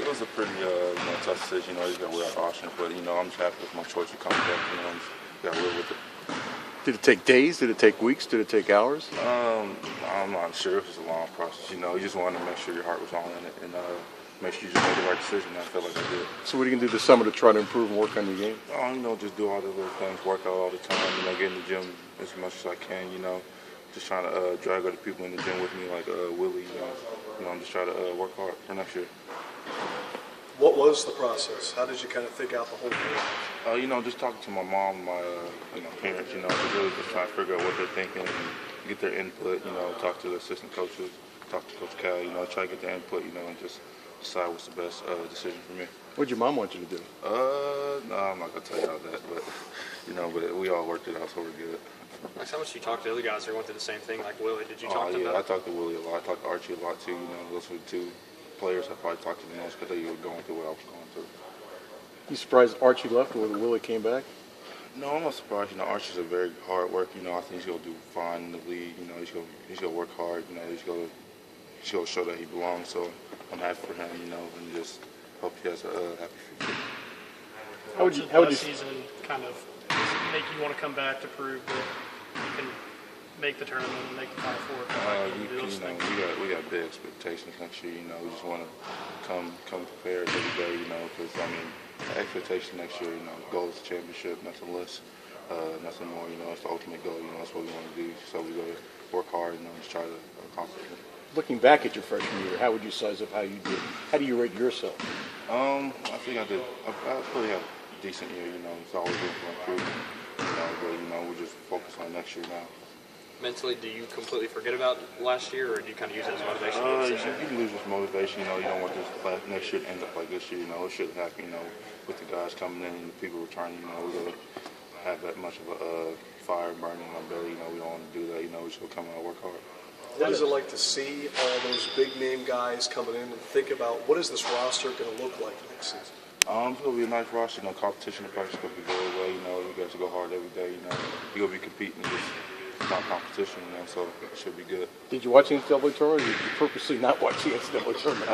was a pretty tough decision. You know, you got to weigh out the options, but I'm just happy with my choice of coming back. I'm just got to live with it. Did it take days? Did it take weeks? Did it take hours? I'm not sure. It was a long process. You just wanted to make sure your heart was on it and make sure you just made the right decision. I feel like I did. So what are you gonna do this summer to try to improve and work on your game? Just do all the little things, work out all the time. Get in the gym as much as I can. Just trying to drag other people in the gym with me, like Willie. I'm just trying to work hard for next year. What was the process? How did you kind of think out the whole thing? Just talking to my mom, my parents. Just really just trying to figure out what they're thinking and get their input. Talk to the assistant coaches, talk to Coach Cal. Try to get their input. And just decide what's the best decision for me. What did your mom want you to do? No, I'm not gonna tell you all that, but but we all worked it out, so we're good. How much do you talk to other guys that went through the same thing, like Willie? Did you talk to them? I talked to Willie a lot. I talked to Archie a lot too. Those were the two players I probably talked to the most because they were going through what I was going through. You surprised Archie left or Willie came back? No, I'm not surprised. Archie's a very hard worker. I think he's gonna do fine in the league. He's gonna work hard. He's gonna show that he belongs. So I'm happy for him. And just hope he has a happy future. How would you season kind of make you want to come back to prove that you can make the tournament and make the Final Four? We got big expectations next year. We just want to come prepared every day. Because the expectation next year, goal is championship, nothing less, nothing more. It's the ultimate goal. That's what we want to do. So we got to work hard and just try to accomplish it. Looking back at your freshman year, how would you size up how you did? How do you rate yourself? I think I probably had a decent year. It's always room for improvement. But we're just focused on next year now. Mentally, do you completely forget about last year, or do you kind of use it as motivation? You can lose this motivation. You don't want this class next year to end up like this year. It shouldn't happen. With the guys coming in and the people returning. We don't have that much of a fire burning in our belly. We don't want to do that. We just come out and work hard. What is it like to see all those big-name guys coming in and think about what is this roster going to look like next season? It's going to be a nice roster. Competition in practice is going to be very well. You guys go hard every day. You're going to be competing just not competition. So it should be good. Did you watch the NCAA tournament, or did you purposely not watch the NCAA tournament?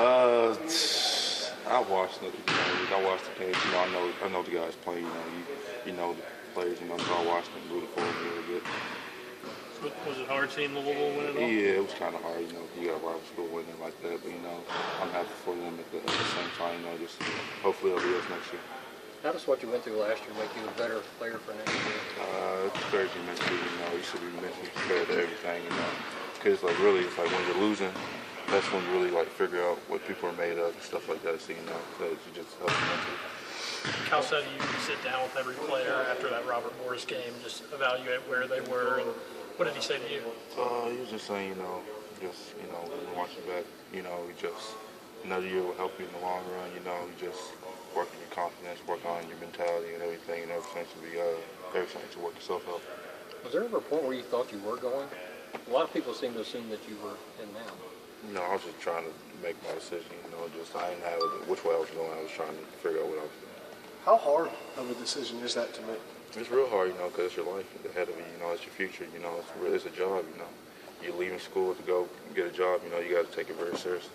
I watched it. I watched the games. I know the guys playing. The players. So I watched them, rooted for them really good. Was it hard seeing Louisville win it all? Yeah, it was kind of hard. You got a rival school winning like that, but I'm happy for them at the same time. Just hopefully it'll be us next year. How does what you went through last year make you a better player for next year? It's very mentally. You should be mentally prepared to everything. Because really, it's like when you're losing, that's when you really figure out what people are made of and stuff like that. So that you just help you mentally. Cal said you sit down with every player after that Robert Morris game, just evaluate where they were, and what did he say to you? He was just saying, watching back, just another year will help you in the long run. You just work on your confidence, work on your mentality and everything, and everything to work yourself out. Was there ever a point where you thought you were going? A lot of people seem to assume that you were in now. No, I was just trying to make my decision. I didn't have which way I was going. I was trying to figure out what I was doing. How hard of a decision is that to make? It's real hard, because it's your life ahead of you. It's your future. It's a job. You're leaving school to go get a job. You got to take it very seriously.